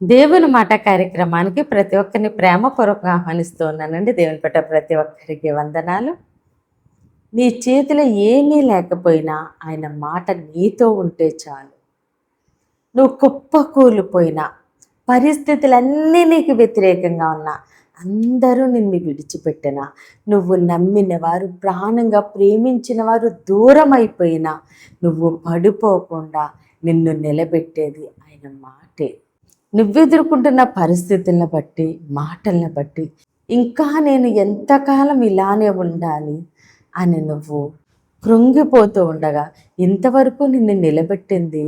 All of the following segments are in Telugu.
దేవుని మాట కార్యక్రమానికి ప్రతి ఒక్కరిని ప్రేమపూర్వకంగా ఆహ్వానిస్తూ ఉన్నానండి. దేవుని పెట్ట ప్రతి ఒక్కరికి వందనాలు. నీ చేతిలో ఏమీ లేకపోయినా ఆయన మాట నీతో ఉంటే చాలు. నువ్వు కుప్పకూలిపోయినా, పరిస్థితులన్నీ నీకు వ్యతిరేకంగా ఉన్నా, అందరూ నిన్ను విడిచిపెట్టినా, నువ్వు నమ్మిన వారు, ప్రాణంగా ప్రేమించిన వారు దూరం అయిపోయినా, నువ్వు పడిపోకుండా నిన్ను నిలబెట్టేది ఆయన మాటే. నువ్వెదుర్కొంటున్న పరిస్థితులను బట్టి, మాటలను బట్టి, ఇంకా నేను ఎంతకాలం ఇలానే ఉండాలి అని నువ్వు కృంగిపోతూ ఉండగా, ఇంతవరకు నిన్ను నిలబెట్టింది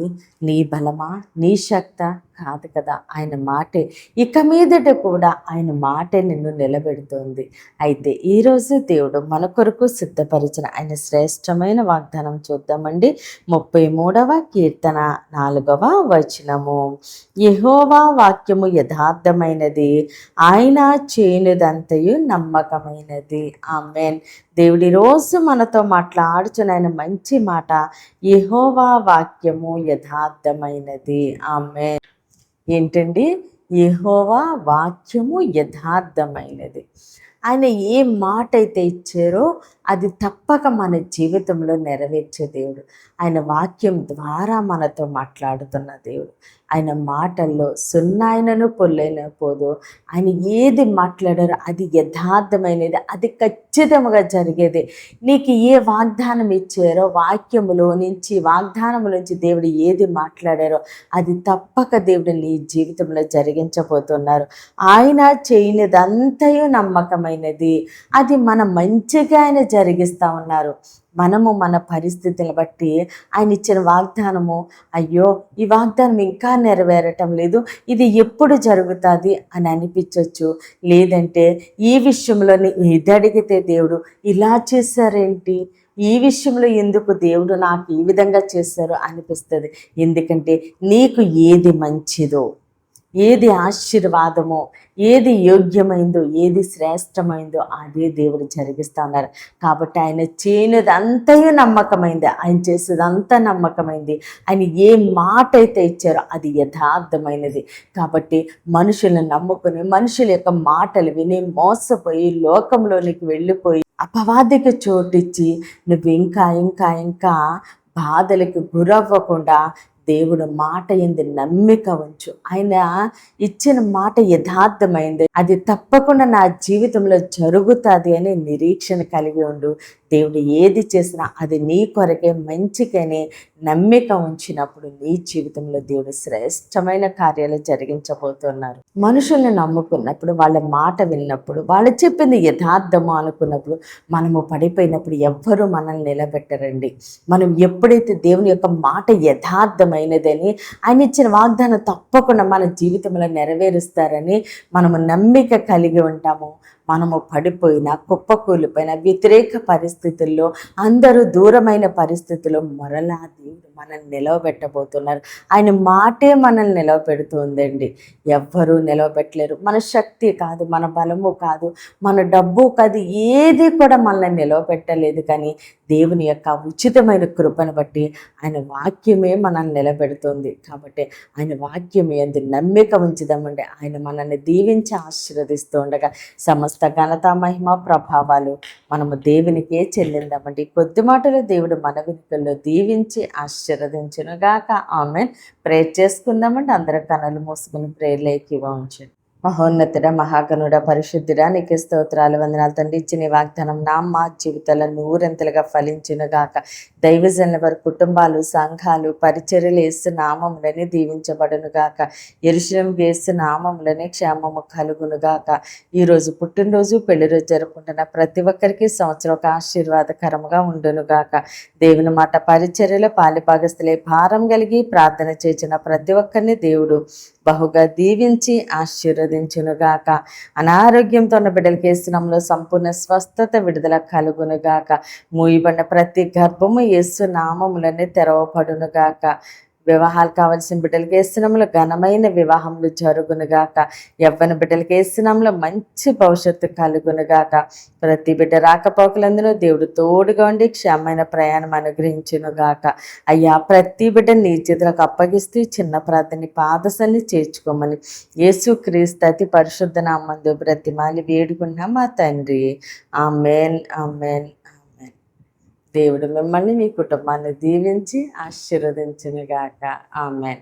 నీ బలమా, నీ శక్తా కాదు కదా, ఆయన మాటే. ఇక మీదట కూడా ఆయన మాటే నిన్ను నిలబెడుతోంది. అయితే ఈరోజు దేవుడు మన కొరకు సిద్ధపరిచిన ఆయన శ్రేష్టమైన వాగ్దానం చూద్దామండి. 33వ కీర్తన 4వ వచనము. యెహోవా వాక్యము యథార్థమైనది, ఆయన చేయనిదంతయు నమ్మకమైనది. ఆమేన్. దేవుడి రోజు మనతో మాట్లాడుచున్న ఆయన మంచి మాట, యెహోవా వాక్యము యథార్థమైనది. ఆమేన్. ఏంటండి? యెహోవా వాక్యము యథార్థమైనది. ఆయన ఏ మాట అయితే ఇచ్చారో అది తప్పక మన జీవితంలో నెరవేర్చే దేవుడు. ఆయన వాక్యం ద్వారా మనతో మాట్లాడుతున్న దేవుడు. ఆయన మాటల్లో సున్నాయనను పొల్లైన పోదు. ఆయన ఏది మాట్లాడారో అది యథార్థమైనది, అది ఖచ్చితంగా జరిగేది. నీకు ఏ వాగ్దానం ఇచ్చారో వాగ్దానముల నుంచి దేవుడు ఏది మాట్లాడారో అది తప్పక దేవుడు నీ జీవితంలో జరిగించబోతున్నారు. ఆయన చేయనిదంతయు నమ్మకమైనది, అది మన మంచిగా ఆయన జరిగిస్తూ ఉన్నారు. మనము మన పరిస్థితులను బట్టి ఆయన ఇచ్చిన వాగ్దానము, అయ్యో ఈ వాగ్దానం ఇంకా నెరవేరటం లేదు, ఇది ఎప్పుడు జరుగుతుంది అని అనిపించవచ్చు. లేదంటే ఈ విషయంలోని ఇది అడిగితే దేవుడు ఇలా చేశారేంటి, ఈ విషయంలో ఎందుకు దేవుడు నాకు ఈ విధంగా చేశారు అనిపిస్తుంది. ఎందుకంటే నీకు ఏది మంచిదో, ఏది ఆశీర్వాదమో, ఏది యోగ్యమైందో, ఏది శ్రేష్టమైందో అదే దేవుడు జరిగిస్తూ ఉన్నారు. కాబట్టి ఆయన చేయనిదంతయు నమ్మకమైంది, ఆయన చేసేదంతా నమ్మకమైంది. ఆయన ఏ మాట అయితే ఇచ్చారో అది యథార్థమైనది. కాబట్టి మనుషులను నమ్ముకుని, మనుషుల యొక్క మాటలు విని మోసపోయి, లోకంలోనికి వెళ్ళిపోయి, అపవాదికి చోటిచ్చి నువ్వు ఇంకా ఇంకా ఇంకా బాధలకు గురవ్వకుండా దేవుడు మాట యందు నమ్మిక ఉంచు. ఆయన ఇచ్చిన మాట యథార్థమైంది, అది తప్పకుండా నా జీవితంలో జరుగుతుంది అని నిరీక్షణ కలిగి ఉండు. దేవుడు ఏది చేసినా అది నీ కొరకే, మంచికనే నమ్మిక ఉంచినప్పుడు నీ జీవితంలో దేవుడు శ్రేష్టమైన కార్యాలు జరిగించబోతున్నారు. మనుషుల్ని నమ్ముకున్నప్పుడు, వాళ్ళ మాట విన్నప్పుడు, వాళ్ళు చెప్పింది యథార్థము అనుకున్నప్పుడు, మనము పడిపోయినప్పుడు ఎవ్వరూ మనల్ని నిలబెట్టరండి. మనం ఎప్పుడైతే దేవుని యొక్క మాట యథార్థమైనదని, ఆయన ఇచ్చిన వాగ్దానం తప్పకుండా మన జీవితంలో నెరవేరుస్తారని మనము నమ్మిక కలిగి ఉంటాము, మనము పడిపోయినా, కుప్పకూలిపోయిన వ్యతిరేక పరిస్థితుల్లో, అందరూ దూరమైన పరిస్థితుల్లో మరలా దేవుడు మనల్ని నిలవబెట్టబోతున్నారు. ఆయన మాటే మనల్ని నిలవబెడుతుందండి. ఎవ్వరూ నిలవబెట్టలేరు. మన శక్తి కాదు, మన బలము కాదు, మన డబ్బు కాదు, ఏది కూడా మనల్ని నిలవబెట్టలేదు. కానీ దేవుని యొక్క ఉచితమైన కృపను బట్టి ఆయన వాక్యమే మనల్ని నిలబెడుతుంది. కాబట్టి ఆయన వాక్యం యందు నమ్మిక ఉంచుదామండి. ఆయన మనల్ని దీవించి ఆశీర్వదిస్తూ ఉండగా సమస్త ఘనత, మహిమ, ప్రభావాలు మనము దేవునికే చెల్లిందామండి. కొద్ది మాటలు దేవుడు మన వెనుకల్లో దీవించి ఆశీర్వదించునుగాక. ఆమేన్. ప్రేర్ చేసుకుందామండి. అందరూ కనులు మూసుకుని ప్రేర్లోకి ఉంచండి. మహోన్నతుడ, మహాగణుడ, పరిశుద్ధుడా, నీకే స్తోత్రాలు, వందనాలు తండ్రి. ఇచ్చిన వాగ్దానం మా జీవితాల్లో నూరంతలుగా ఫలించునుగాక. దైవజనుల వారి కుటుంబాలు, సంఘాలు, పరిచర్యలు యేసు నామములని దీవించబడునుగాక. యెరూషలేముకు యేసు నామములని క్షేమము కలుగునుగాక. ఈరోజు పుట్టినరోజు, పెళ్లి రోజు జరుపుకుంటున్న ప్రతి ఒక్కరికి సంవత్సరం ఒక ఆశీర్వాదకరముగా ఉండునుగాక. దేవుని మాట పరిచర్యలో పాలిభాగస్తులే భారం కలిగి ప్రార్థన చేసిన ప్రతి ఒక్కరిని దేవుడు బహుగా దీవించి ఆశీర్వదించునుగాక. అనారోగ్యంతో ఉన్న బిడ్డలకి యేసు నామములో సంపూర్ణ స్వస్థత, విడుదల కలుగునుగాక. మూయబడిన ప్రతి గర్భము యేసు నామములనే తెరవబడునుగాక. వివాహాలు కావాల్సిన బిడ్డలకి వేస్తున్నాంలో ఘనమైన వివాహములు జరుగునుగాక. యవ్వన బిడ్డలకి వేస్తున్నాంలో మంచి భవిష్యత్తు కలుగునుగాక. ప్రతి బిడ్డ రాకపోకలందునూ దేవుడు తోడుగా ఉండి క్షేమమైన ప్రయాణం అనుగ్రహించునుగాక. అయ్యా, ప్రతి బిడ్డ నీ చేతులకు అప్పగిస్తూ చిన్న ప్రార్థన పాదసల్ని చేర్చుకోమని యేసుక్రీస్తు అతి పరిశుద్ధ నామందు బ్రతిమాలి వేడుకుంటున్నాం మా తండ్రి. ఆమేన్, ఆమేన్, ఆమేన్. దేవుడు మిమ్మల్ని మీ కుటుంబాన్ని దీవించి ఆశీర్వదించునుగాక. ఆమేన్.